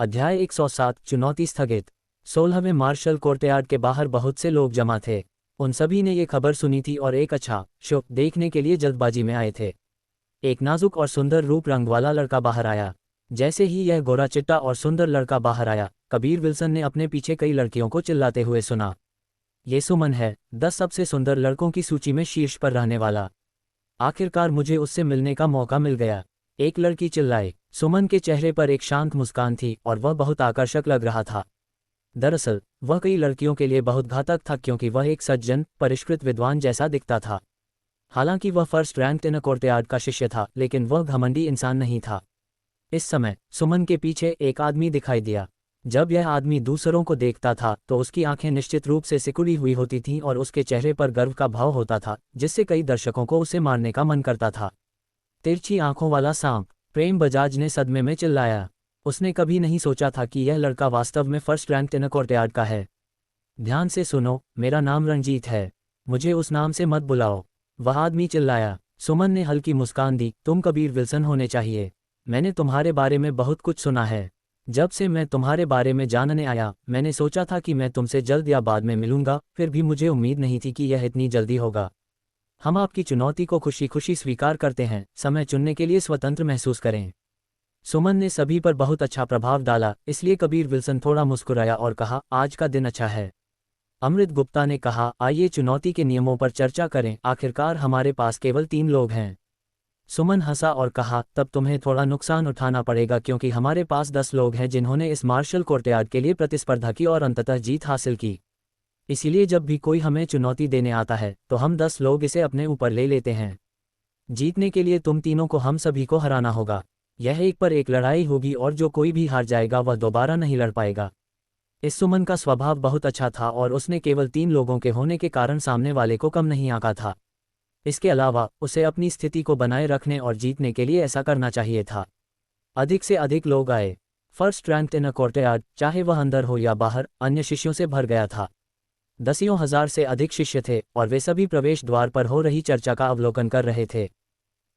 अध्याय 107 चुनौती स्थगित। 16वें मार्शल कोर्टयार्ड के बाहर बहुत से लोग जमा थे। उन सभी ने ये खबर सुनी थी और एक अच्छा शो देखने के लिए जल्दबाजी में आए थे। एक नाजुक और सुंदर रूप रंग वाला लड़का बाहर आया। जैसे ही यह गोरा चिट्टा और सुंदर लड़का बाहर आया, कबीर विल्सन ने अपने पीछे कई लड़कियों को चिल्लाते हुए सुना, ये सुमन है, 10 सबसे सुंदर लड़कों की सूची में शीर्ष पर रहने वाला। आखिरकार मुझे उससे मिलने का मौका मिल गया, एक लड़की चिल्लाई। सुमन के चेहरे पर एक शांत मुस्कान थी और वह बहुत आकर्षक लग रहा था। दरअसल वह कई लड़कियों के लिए बहुत घातक था क्योंकि वह एक सज्जन, परिष्कृत विद्वान जैसा दिखता था। हालांकि वह फर्स्ट रैंक इन कोर्टयार्ड का शिष्य था, लेकिन वह घमंडी इंसान नहीं था। इस समय सुमन के पीछे एक आदमी दिखाई दिया। जब यह आदमी दूसरों को देखता था तो उसकी आंखें निश्चित रूप से सिकुड़ी हुई होती थीं और उसके चेहरे पर गर्व का भाव होता था, जिससे कई दर्शकों को उसे मारने का मन करता था। तिरछी आंखों वाला सांप, प्रेम बजाज ने सदमे में चिल्लाया। उसने कभी नहीं सोचा था कि यह लड़का वास्तव में फर्स्ट रैंक इन कोर्टयार्ड का है। ध्यान से सुनो, मेरा नाम रंजीत है, मुझे उस नाम से मत बुलाओ, वह आदमी चिल्लाया। सुमन ने हल्की मुस्कान दी, तुम कबीर विल्सन होने चाहिए। मैंने तुम्हारे बारे में बहुत कुछ सुना है। जब से मैं तुम्हारे बारे में जानने आया, मैंने सोचा था कि मैं तुमसे जल्द या बाद में मिलूंगा, फिर भी मुझे उम्मीद नहीं थी कि यह इतनी जल्दी होगा। हम आपकी चुनौती को खुशी खुशी स्वीकार करते हैं, समय चुनने के लिए स्वतंत्र महसूस करें। सुमन ने सभी पर बहुत अच्छा प्रभाव डाला, इसलिए कबीर विल्सन थोड़ा मुस्कुराया और कहा, आज का दिन अच्छा है। अमृत गुप्ता ने कहा, आइए चुनौती के नियमों पर चर्चा करें, आखिरकार हमारे पास केवल 3 लोग हैं। सुमन हंसा और कहा, तब तुम्हें थोड़ा नुकसान उठाना पड़ेगा क्योंकि हमारे पास 10 लोग हैं जिन्होंने इस मार्शल कोर्टयार्ड के लिए प्रतिस्पर्धा की और अंततः जीत हासिल की। इसीलिए जब भी कोई हमें चुनौती देने आता है तो हम 10 लोग इसे अपने ऊपर ले लेते हैं। जीतने के लिए तुम तीनों को हम सभी को हराना होगा। यह एक पर एक लड़ाई होगी और जो कोई भी हार जाएगा वह दोबारा नहीं लड़ पाएगा। इस सुमन का स्वभाव बहुत अच्छा था और उसने केवल 3 लोगों के होने के कारण सामने वाले को कम नहीं आंका था। इसके अलावा उसे अपनी स्थिति को बनाए रखने और जीतने के लिए ऐसा करना चाहिए था। अधिक से अधिक लोग आए। फर्स्ट रैंक इन कोर्टयार्ड, चाहे वह अंदर हो या बाहर, अन्य शिष्यों से भर गया था। दसियों हजार से अधिक शिष्य थे और वे सभी प्रवेश द्वार पर हो रही चर्चा का अवलोकन कर रहे थे।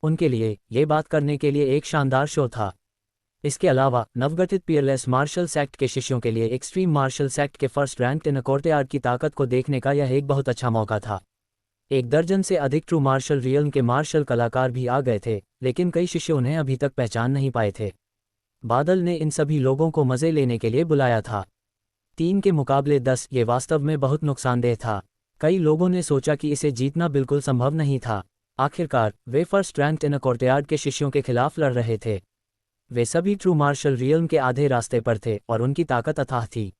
उनके लिए ये बात करने के लिए एक शानदार शो था। इसके अलावा नवगठित पीयरलेस मार्शल सेक्ट के शिष्यों के लिए एक्सट्रीम मार्शल सेक्ट के फर्स्ट रैंक इन कोर्टयार्ड की ताकत को देखने का यह एक बहुत अच्छा मौका था। 1 दर्जन से अधिक ट्रू मार्शल रियल्म के मार्शल कलाकार भी आ गए थे, लेकिन कई शिष्य उन्हें अभी तक पहचान नहीं पाए थे। बादल ने इन सभी लोगों को मजे लेने के लिए बुलाया था। 3 के मुकाबले 10, ये वास्तव में बहुत नुकसानदेह था। कई लोगों ने सोचा कि इसे जीतना बिल्कुल संभव नहीं था। आखिरकार वे फर्स्ट रैंक इन कोर्टयार्ड के शिष्यों के खिलाफ लड़ रहे थे। वे सभी ट्रू मार्शल रियल्म के आधे रास्ते पर थे और उनकी ताकत अथाह थी।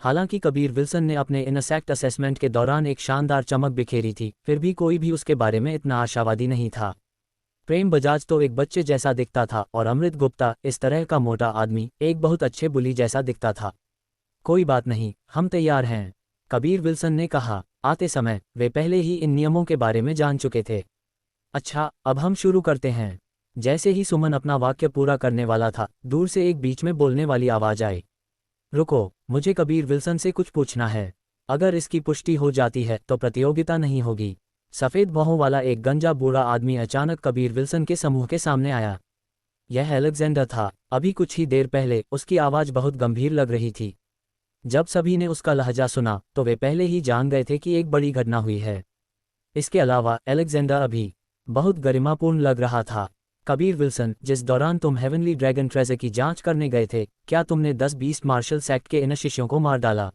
हालांकि कबीर विल्सन ने अपने इनसेक्ट असेसमेंट के दौरान एक शानदार चमक बिखेरी थी, फिर भी कोई भी उसके बारे में इतना आशावादी नहीं था। प्रेम बजाज तो एक बच्चे जैसा दिखता था और अमृत गुप्ता, इस तरह का मोटा आदमी, एक बहुत अच्छे बुली जैसा दिखता था। कोई बात नहीं, हम तैयार हैं, कबीर विल्सन ने कहा। आते समय वे पहले ही इन नियमों के बारे में जान चुके थे। अच्छा, अब हम शुरू करते हैं। जैसे ही सुमन अपना वाक्य पूरा करने वाला था, दूर से एक बीच में बोलने वाली आवाज आई, रुको, मुझे कबीर विल्सन से कुछ पूछना है। अगर इसकी पुष्टि हो जाती है तो प्रतियोगिता नहीं होगी। सफ़ेद बाहों वाला एक गंजा बूढ़ा आदमी अचानक कबीर विल्सन के समूह के सामने आया। यह अलेक्जेंडर था। अभी कुछ ही देर पहले उसकी आवाज़ बहुत गंभीर लग रही थी। जब सभी ने उसका लहजा सुना तो वे पहले ही जान गए थे कि एक बड़ी घटना हुई है। इसके अलावा अलेक्जेंडर अभी बहुत गरिमापूर्ण लग रहा था। कबीर विल्सन, जिस दौरान तुम हेवनली ड्रैगन ट्रेजर की जांच करने गए थे, क्या तुमने 10-20 मार्शल सेक्ट के इन शिष्यों को मार डाला?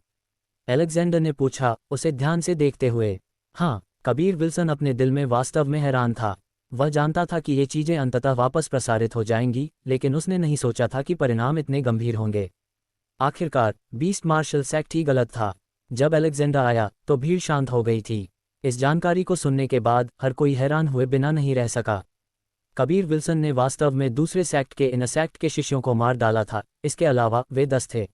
अलेक्जेंडर ने पूछा, उसे ध्यान से देखते हुए। हाँ, कबीर विल्सन अपने दिल में वास्तव में हैरान था। वह जानता था कि ये चीज़ें अंततः वापस प्रसारित हो जाएंगी, लेकिन उसने नहीं सोचा था कि परिणाम इतने गंभीर होंगे। आखिरकार 20 मार्शल सेक्ट ही गलत था। जब अलेक्जेंडर आया तो भीड़ शांत हो गई थी। इस जानकारी को सुनने के बाद हर कोई हैरान हुए बिना नहीं रह सका। कबीर विल्सन ने वास्तव में दूसरे सेक्ट के इनसेक्ट के शिष्यों को मार डाला था। इसके अलावा वे 10 थे।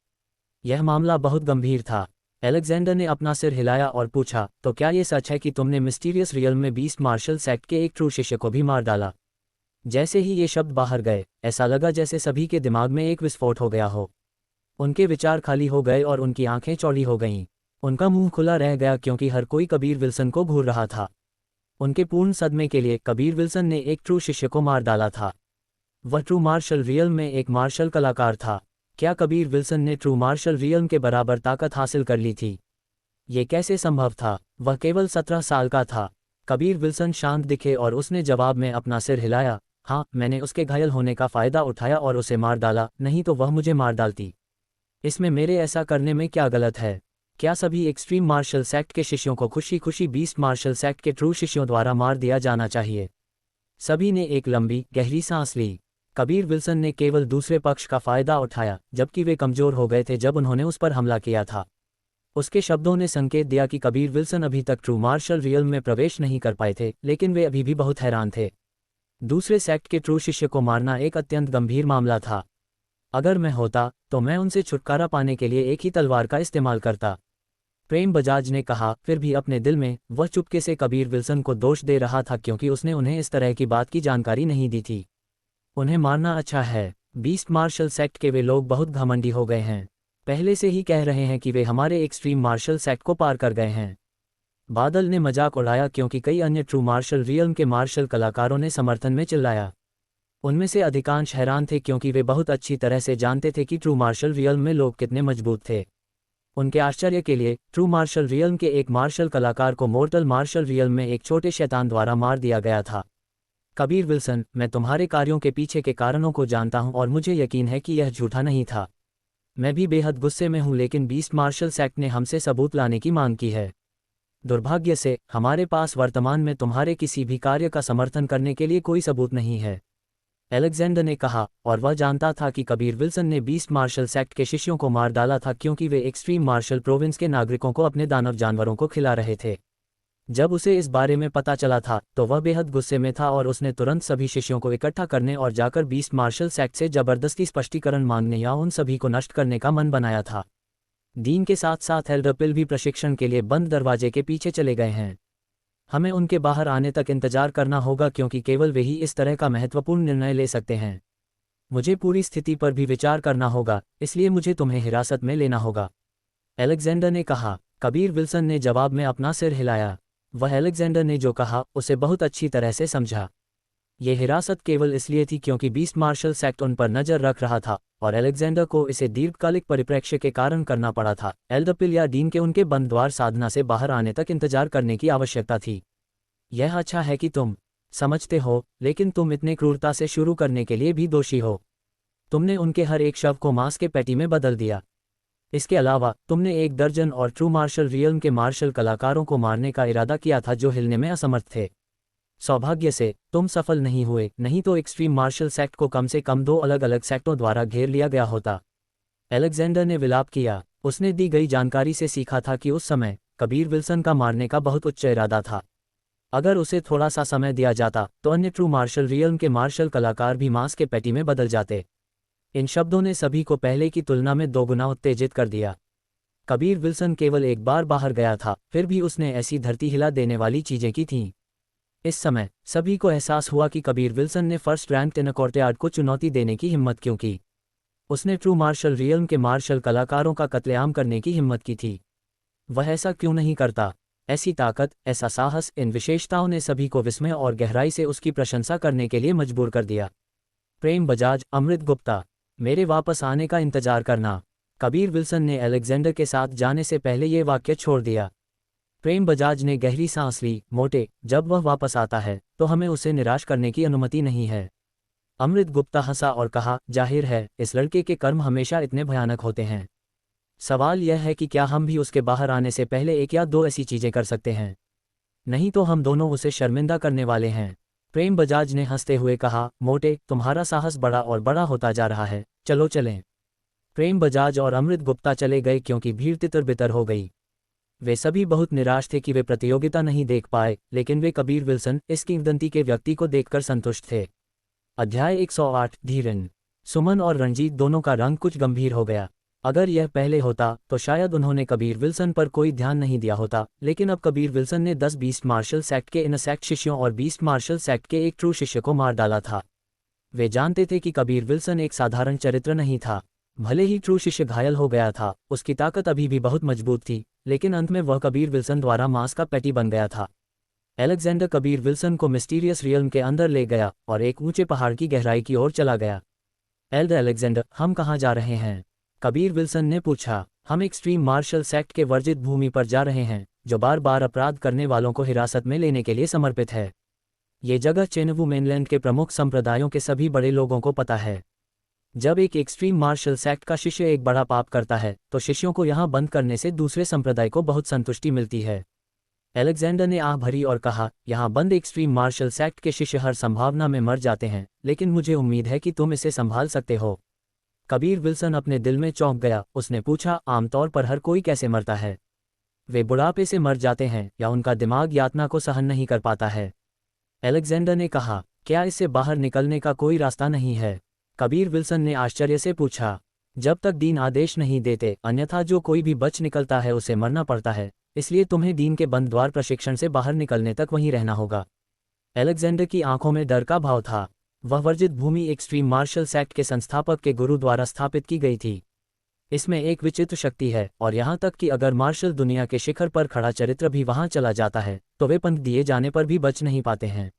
यह मामला बहुत गंभीर था। अलेक्जेंडर ने अपना सिर हिलाया और पूछा, तो क्या ये सच है कि तुमने मिस्टीरियस रियल्म में 20 मार्शल सेक्ट के एक ट्रू शिष्य को भी मार डाला? जैसे ही ये शब्द बाहर गए, ऐसा लगा जैसे सभी के दिमाग में एक विस्फोट हो गया हो। उनके विचार खाली हो गए और उनकी आंखें चौड़ी हो गईं। उनका मुंह खुला रह गया क्योंकि हर कोई कबीर विल्सन को घूर रहा था। उनके पूर्ण सदमे के लिए कबीर विल्सन ने एक ट्रू शिष्य को मार डाला था। वह ट्रू मार्शल रियल में एक मार्शल कलाकार था। क्या कबीर विल्सन ने ट्रू मार्शल रियल्म के बराबर ताकत हासिल कर ली थी? ये कैसे संभव था? वह केवल 17 साल का था। कबीर विल्सन शांत दिखे और उसने जवाब में अपना सिर हिलाया। हाँ, मैंने उसके घायल होने का फ़ायदा उठाया और उसे मार डाला, नहीं तो वह मुझे मार डालती। इसमें मेरे ऐसा करने में क्या गलत है? क्या सभी एक्सट्रीम मार्शल सेक्ट के शिष्यों को खुशी खुशी बीस्ट मार्शल सेक्ट के ट्रू शिष्यों द्वारा मार दिया जाना चाहिए? सभी ने एक लंबी गहरी सांस ली। कबीर विल्सन ने केवल दूसरे पक्ष का फ़ायदा उठाया, जबकि वे कमज़ोर हो गए थे जब उन्होंने उस पर हमला किया था। उसके शब्दों ने संकेत दिया कि कबीर विल्सन अभी तक ट्रू मार्शल रियल्म में प्रवेश नहीं कर पाए थे, लेकिन वे अभी भी बहुत हैरान थे। दूसरे सेक्ट के ट्रू शिष्य को मारना एक अत्यंत गंभीर मामला था। अगर मैं होता तो मैं उनसे छुटकारा पाने के लिए एक ही तलवार का इस्तेमाल करता। प्रेम बजाज ने कहा। फिर भी अपने दिल में वह चुपके से कबीर विल्सन को दोष दे रहा था क्योंकि उसने उन्हें इस तरह की बात की जानकारी नहीं दी थी। उन्हें मारना अच्छा है। बीस्ट मार्शल सेक्ट के वे लोग बहुत घमंडी हो गए हैं। पहले से ही कह रहे हैं कि वे हमारे एक्सट्रीम मार्शल सेक्ट को पार कर गए हैं। बादल ने मजाक उड़ाया क्योंकि कई अन्य ट्रू मार्शल रियल्म के मार्शल कलाकारों ने समर्थन में चिल्लाया। उनमें से अधिकांश हैरान थे क्योंकि वे बहुत अच्छी तरह से जानते थे कि ट्रू मार्शल रियल्म में लोग कितने मजबूत थे। उनके आश्चर्य के लिए ट्रू मार्शल रियल्म के एक मार्शल कलाकार को मोर्टल मार्शल रियल्म में एक छोटे शैतान द्वारा मार दिया गया था। कबीर विल्सन, मैं तुम्हारे कार्यों के पीछे के कारणों को जानता हूं और मुझे यकीन है कि यह झूठा नहीं था। मैं भी बेहद गुस्से में हूं, लेकिन बीस्ट मार्शल सेक्ट ने हमसे सबूत लाने की मांग की है। दुर्भाग्य से हमारे पास वर्तमान में तुम्हारे किसी भी कार्य का समर्थन करने के लिए कोई सबूत नहीं है, अलेक्जेंडर ने कहा। और वह जानता था कि कबीर विल्सन ने बीस्ट मार्शल सेक्ट के शिष्यों को मार डाला था क्योंकि वे एक्सट्रीम मार्शल प्रोविंस के नागरिकों को अपने दानव जानवरों को खिला रहे थे। जब उसे इस बारे में पता चला था तो वह बेहद गुस्से में था और उसने तुरंत सभी शिष्यों को इकट्ठा करने और जाकर बीस्ट मार्शल सेक्ट से जबरदस्ती स्पष्टीकरण मांगने या उन सभी को नष्ट करने का मन बनाया था। डीन के साथ साथ एल्डरपिल भी प्रशिक्षण के लिए बंद दरवाजे के पीछे चले गए हैं। हमें उनके बाहर आने तक इंतजार करना होगा क्योंकि केवल वे ही इस तरह का महत्वपूर्ण निर्णय ले सकते हैं। मुझे पूरी स्थिति पर भी विचार करना होगा, इसलिए मुझे तुम्हें हिरासत में लेना होगा, अलेक्जेंडर ने कहा। कबीर विल्सन ने जवाब में अपना सिर हिलाया। वह अलेक्जेंडर ने जो कहा उसे बहुत अच्छी तरह से समझा। ये हिरासत केवल इसलिए थी क्योंकि बीस्ट मार्शल सेक्ट उन पर नजर रख रहा था और अलेक्जेंडर को इसे दीर्घकालिक परिप्रेक्ष्य के कारण करना पड़ा था। एल्डरपिल या डीन के उनके बंद द्वार साधना से बाहर आने तक इंतजार करने की आवश्यकता थी। यह अच्छा है कि तुम समझते हो, लेकिन तुम इतने क्रूरता से शुरू करने के लिए भी दोषी हो। तुमने उनके हर एक शव को मांस के पैटी में बदल दिया। इसके अलावा तुमने 1 दर्जन और ट्रू मार्शल रियल्म के मार्शल कलाकारों को मारने का इरादा किया था जो हिलने में असमर्थ थे। सौभाग्य से तुम सफल नहीं हुए, नहीं तो एक्सट्रीम मार्शल सेक्ट को कम से कम 2 अलग अलग सेक्टों द्वारा घेर लिया गया होता। अलेक्जेंडर ने विलाप किया। उसने दी गई जानकारी से सीखा था कि उस समय कबीर विल्सन का मारने का बहुत उच्च इरादा था। अगर उसे थोड़ा सा समय दिया जाता तो अन्य ट्रू मार्शल रियल्म के मार्शल कलाकार भी मांस के पैटी में बदल जाते। इन शब्दों ने सभी को पहले की तुलना में 2 गुना उत्तेजित कर दिया। कबीर विल्सन केवल एक बार बाहर गया था, फिर भी उसने ऐसी धरती हिला देने वाली चीजें की थीं। इस समय सभी को एहसास हुआ कि कबीर विल्सन ने फर्स्ट रैंक टेनकोर्टेयार्ड को चुनौती देने की हिम्मत क्यों की। उसने ट्रू मार्शल रियल्म के मार्शल कलाकारों का कत्लेआम करने की हिम्मत की थी। वह ऐसा क्यों नहीं करता? ऐसी ताकत, ऐसा साहस, इन विशेषताओं ने सभी को विस्मय और गहराई से उसकी प्रशंसा करने के लिए मजबूर कर दिया। प्रेम बजाज, अमृत गुप्ता, मेरे वापस आने का इंतजार करना। कबीर विल्सन ने अलेक्जेंडर के साथ जाने से पहले ये वाक्य छोड़ दिया। प्रेम बजाज ने गहरी सांस ली। मोटे, जब वह वापस आता है तो हमें उसे निराश करने की अनुमति नहीं है। अमृत गुप्ता हंसा और कहा, जाहिर है इस लड़के के कर्म हमेशा इतने भयानक होते हैं। सवाल यह है कि क्या हम भी उसके बाहर आने से पहले 1 या 2 ऐसी चीजें कर सकते हैं? नहीं तो हम दोनों उसे शर्मिंदा करने वाले हैं। प्रेम बजाज ने हंसते हुए कहा, मोटे, तुम्हारा साहस बड़ा और बड़ा होता जा रहा है, चलो चलें। प्रेम बजाज और अमृत गुप्ता चले गए क्योंकि भीड़ तितर बितर हो गई। वे सभी बहुत निराश थे कि वे प्रतियोगिता नहीं देख पाए, लेकिन वे कबीर विल्सन, इस किंवदंती के व्यक्ति को देखकर संतुष्ट थे। अध्याय 108। धीरन। सुमन और रंजीत दोनों का रंग कुछ गंभीर हो गया। अगर यह पहले होता तो शायद उन्होंने कबीर विल्सन पर कोई ध्यान नहीं दिया होता, लेकिन अब कबीर विल्सन ने 10 बीस्ट मार्शल सेक्ट के इनर सेक्ट शिष्यों और बीस्ट मार्शल सेक्ट के एक ट्रू शिष्य को मार डाला था। वे जानते थे कि कबीर विल्सन एक साधारण चरित्र नहीं था। भले ही ट्रू शिष्य घायल हो गया था, उसकी ताकत अभी भी बहुत मजबूत थी, लेकिन अंत में वह कबीर विल्सन द्वारा मांस का पैटी बन गया था। अलेक्जेंडर कबीर विल्सन को मिस्टीरियस रियल्म के अंदर ले गया और एक ऊंचे पहाड़ की गहराई की ओर चला गया। एल्डर अलेक्जेंडर, हम कहाँ जा रहे हैं? कबीर विल्सन ने पूछा। हम एक्सट्रीम मार्शल एक्ट के वर्जित भूमि पर जा रहे हैं, जो बार बार अपराध करने वालों को हिरासत में लेने के लिए समर्पित है। ये जगह चेनवू मेनलैंड के प्रमुख संप्रदायों के सभी बड़े लोगों को पता है। जब एक एक्सट्रीम मार्शल एक्ट का शिष्य एक बड़ा पाप करता है, तो शिष्यों को यहाँ बंद करने से दूसरे संप्रदाय को बहुत संतुष्टि मिलती है। अलेक्जेंडर ने आह भरी और कहा, यहाँ बंद एक्सट्रीम मार्शल एक्ट के शिष्य हर संभावना में मर जाते हैं, लेकिन मुझे उम्मीद है कि तुम इसे संभाल सकते हो। कबीर विल्सन अपने दिल में चौंक गया। उसने पूछा, आमतौर पर हर कोई कैसे मरता है? वे बुढ़ापे से मर जाते हैं या उनका दिमाग यातना को सहन नहीं कर पाता है? अलेक्जेंडर ने कहा, क्या इससे बाहर निकलने का कोई रास्ता नहीं है? कबीर विल्सन ने आश्चर्य से पूछा। जब तक दीन आदेश नहीं देते, अन्यथा जो कोई भी बच निकलता है उसे मरना पड़ता है, इसलिए तुम्हें दीन के बंद द्वार प्रशिक्षण से बाहर निकलने तक वहीं रहना होगा। अलेक्जेंडर की आंखों में डर का भाव था। वह वर्जित भूमि एक्सट्रीम मार्शल एक्ट के संस्थापक के गुरु द्वारा स्थापित की गई थी। इसमें एक विचित्र शक्ति है, और यहाँ तक कि अगर मार्शल दुनिया के शिखर पर खड़ा चरित्र भी वहाँ चला जाता है, तो वे पंख दिए जाने पर भी बच नहीं पाते हैं।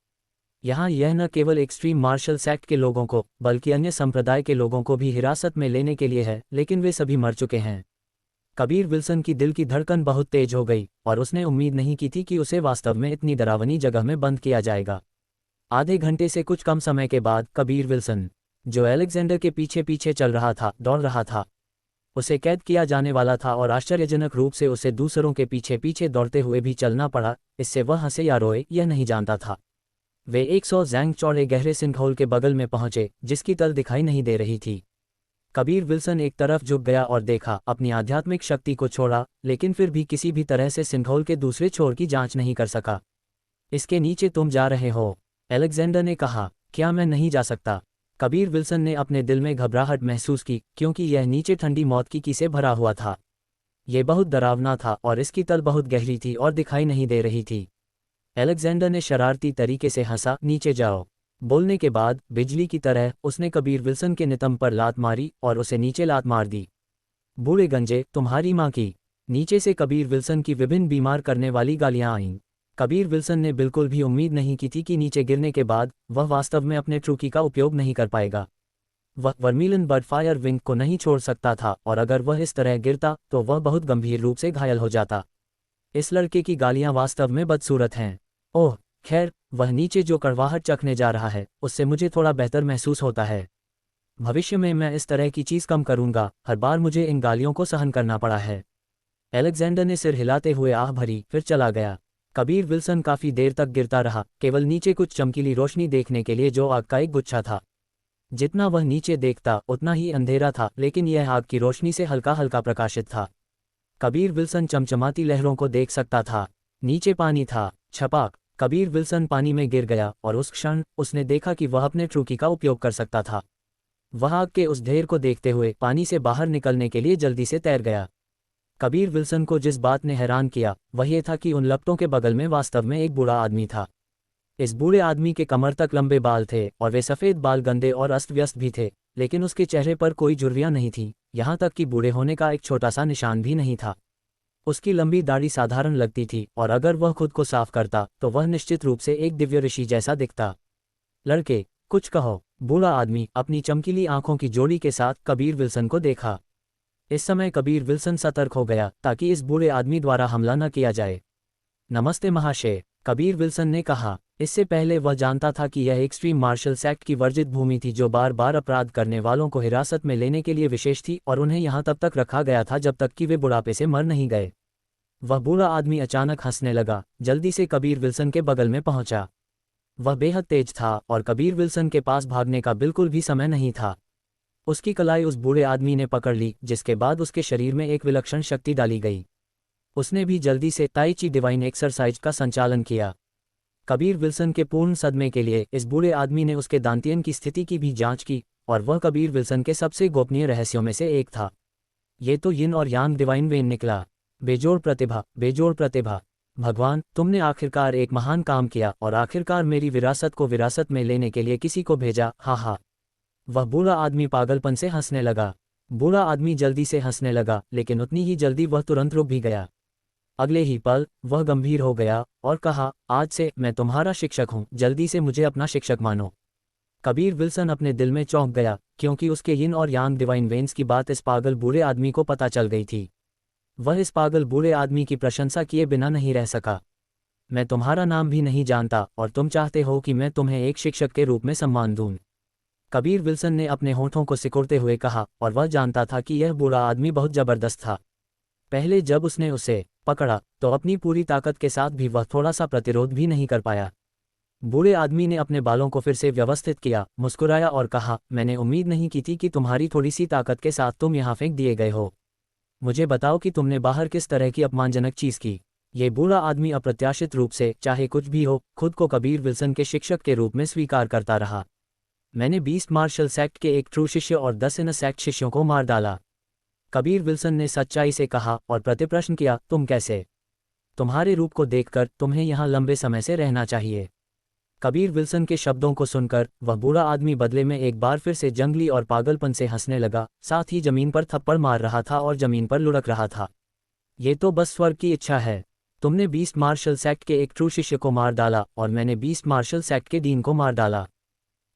यहाँ यह न केवल एक्सट्रीम मार्शल एक्ट के लोगों को, बल्कि अन्य संप्रदाय के लोगों को भी हिरासत में लेने के लिए है, लेकिन वे सभी मर चुके हैं। कबीर विल्सन की दिल की धड़कन बहुत तेज हो गई, और उसने उम्मीद नहीं की थी कि उसे वास्तव में इतनी डरावनी जगह में बंद किया जाएगा। आधे घंटे से कुछ कम समय के बाद कबीर विल्सन, जो अलेक्जेंडर के पीछे पीछे चल रहा था, दौड़ रहा था। उसे कैद किया जाने वाला था और आश्चर्यजनक रूप से उसे दूसरों के पीछे पीछे दौड़ते हुए भी चलना पड़ा। इससे वह हंसे या रोए यह नहीं जानता था। वे 100 जैंग चौड़े गहरे सिंकहोल के बगल में पहुंचे, जिसकी तल दिखाई नहीं दे रही थी। कबीर विल्सन एक तरफ झुक गया और देखा, अपनी आध्यात्मिक शक्ति को छोड़ा, लेकिन फिर भी किसी भी तरह से सिंकहोल के दूसरे छोर की जांच नहीं कर सका। इसके नीचे तुम जा रहे हो? अलेक्जेंडर ने कहा। क्या मैं नहीं जा सकता? कबीर विल्सन ने अपने दिल में घबराहट महसूस की, क्योंकि यह नीचे ठंडी मौत की से भरा हुआ था। यह बहुत डरावना था और इसकी तल बहुत गहरी थी और दिखाई नहीं दे रही थी। अलेक्जेंडर ने शरारती तरीके से हंसा, नीचे जाओ। बोलने के बाद बिजली की तरह उसने कबीर विल्सन के नितंब पर लात मारी और उसे नीचे लात मार दी। बूढ़े गंजे, तुम्हारी माँ की। नीचे से कबीर विल्सन की विभिन्न बीमार करने वाली गालियां आईं। कबीर विल्सन ने बिल्कुल भी उम्मीद नहीं की थी कि नीचे गिरने के बाद वह वास्तव में अपने ट्रूकी का उपयोग नहीं कर पाएगा। वह वर्मिलन बर्डफायर विंग को नहीं छोड़ सकता था, और अगर वह इस तरह गिरता तो वह बहुत गंभीर रूप से घायल हो जाता। इस लड़के की गालियां वास्तव में बदसूरत हैं। ओह खैर, वह नीचे जो कड़वाहट चखने जा रहा है, उससे मुझे थोड़ा बेहतर महसूस होता है। भविष्य में मैं इस तरह की चीज़ कम करूंगा। हर बार मुझे इन गालियों को सहन करना पड़ा है। अलेक्जेंडर ने सिर हिलाते हुए आह भरी, फिर चला गया। कबीर विल्सन काफ़ी देर तक गिरता रहा, केवल नीचे कुछ चमकीली रोशनी देखने के लिए जो आग का एक गुच्छा था। जितना वह नीचे देखता उतना ही अंधेरा था, लेकिन यह आग की रोशनी से हल्का हल्का प्रकाशित था। कबीर विल्सन चमचमाती लहरों को देख सकता था। नीचे पानी था। छपाक, कबीर विल्सन पानी में गिर गया, और उस क्षण उसने देखा कि वह अपने ट्रूकी का उपयोग कर सकता था। वह आग के उस ढेर को देखते हुए पानी से बाहर निकलने के लिए जल्दी से तैर गया। कबीर विल्सन को जिस बात ने हैरान किया वह ये था कि उन लपटों के बगल में वास्तव में एक बूढ़ा आदमी था। इस बूढ़े आदमी के कमर तक लंबे बाल थे, और वे सफ़ेद बाल गंदे और अस्त व्यस्त भी थे, लेकिन उसके चेहरे पर कोई झुर्रियाँ नहीं थीं, यहाँ तक कि बूढ़े होने का एक छोटा सा निशान भी नहीं था। उसकी लंबी दाढ़ी साधारण लगती थी, और अगर वह खुद को साफ करता तो वह निश्चित रूप से एक दिव्य ऋषि जैसा दिखता। लड़के, कुछ कहो। बूढ़ा आदमी अपनी चमकीली आंखों की जोड़ी के साथ कबीर विल्सन को देखा। इस समय कबीर विल्सन सतर्क हो गया ताकि इस बूढ़े आदमी द्वारा हमला न किया जाए। नमस्ते महाशय, कबीर विल्सन ने कहा। इससे पहले वह जानता था कि यह एक्सट्रीम मार्शल एक्ट की वर्जित भूमि थी, जो बार बार अपराध करने वालों को हिरासत में लेने के लिए विशेष थी, और उन्हें यहाँ तब तक रखा गया था जब तक कि वे बुढ़ापे से मर नहीं गए। वह बूढ़ा आदमी अचानक हंसने लगा, जल्दी से कबीर विल्सन के बगल में पहुंचा। वह बेहद तेज था, और कबीर विल्सन के पास भागने का बिल्कुल भी समय नहीं था। उसकी कलाई उस बूढ़े आदमी ने पकड़ ली, जिसके बाद उसके शरीर में एक विलक्षण शक्ति डाली गई। उसने भी जल्दी से ताई ची डिवाइन एक्सरसाइज का संचालन किया। कबीर विल्सन के पूर्ण सदमे के लिए इस बूढ़े आदमी ने उसके दांतियन की स्थिति की भी जांच की, और वह कबीर विल्सन के सबसे गोपनीय रहस्यों में से एक था। ये तो यिन और यांग डिवाइन वेन निकला। बेजोड़ प्रतिभा, बेजोड़ प्रतिभा। भगवान, तुमने आखिरकार एक महान काम किया, और आखिरकार मेरी विरासत को विरासत में लेने के लिए किसी को भेजा। हा हा। वह बूढ़ा आदमी पागलपन से हंसने लगा। बूढ़ा आदमी जल्दी से हंसने लगा, लेकिन उतनी ही जल्दी वह तुरंत रुक भी गया। अगले ही पल वह गंभीर हो गया और कहा, आज से मैं तुम्हारा शिक्षक हूँ, जल्दी से मुझे अपना शिक्षक मानो। कबीर विल्सन अपने दिल में चौंक गया, क्योंकि उसके यिन और यांग डिवाइन वेन्स की बात इस पागल बूढ़े आदमी को पता चल गई थी। वह इस पागल बूढ़े आदमी की प्रशंसा किए बिना नहीं रह सका। मैं तुम्हारा नाम भी नहीं जानता और तुम चाहते हो कि मैं तुम्हें एक शिक्षक के रूप में सम्मान दूं। कबीर विल्सन ने अपने होठों को सिकुड़ते हुए कहा, और वह जानता था कि यह बूढ़ा आदमी बहुत जबरदस्त था। पहले जब उसने उसे पकड़ा तो अपनी पूरी ताकत के साथ भी वह थोड़ा सा प्रतिरोध भी नहीं कर पाया। बूढ़े आदमी ने अपने बालों को फिर से व्यवस्थित किया, मुस्कुराया और कहा, मैंने उम्मीद नहीं की थी कि तुम्हारी थोड़ी सी ताकत के साथ तुम यहाँ फेंक दिए गए हो। मुझे बताओ कि तुमने बाहर किस तरह की अपमानजनक चीज़ की। ये बूढ़ा आदमी अप्रत्याशित रूप से, चाहे कुछ भी हो, खुद को कबीर विल्सन के शिक्षक के रूप में स्वीकार करता रहा। मैंने 20 मार्शल सेक्ट के एक ट्रू शिष्य और 10 इन सेक्ट शिष्यों को मार डाला। कबीर विल्सन ने सच्चाई से कहा और प्रतिप्रश्न किया, तुम कैसे? तुम्हारे रूप को देखकर तुम्हें यहाँ लंबे समय से रहना चाहिए। कबीर विल्सन के शब्दों को सुनकर वह बूढ़ा आदमी बदले में एक बार फिर से जंगली और पागलपन से हंसने लगा, साथ ही जमीन पर थप्पड़ मार रहा था और जमीन पर लुढ़क रहा था। ये तो बस स्वर्ग की इच्छा है। तुमने 20 मार्शल सेक्ट के एक ट्रू शिष्य को मार डाला और मैंने 20 मार्शल सेक्ट के डीन को मार डाला।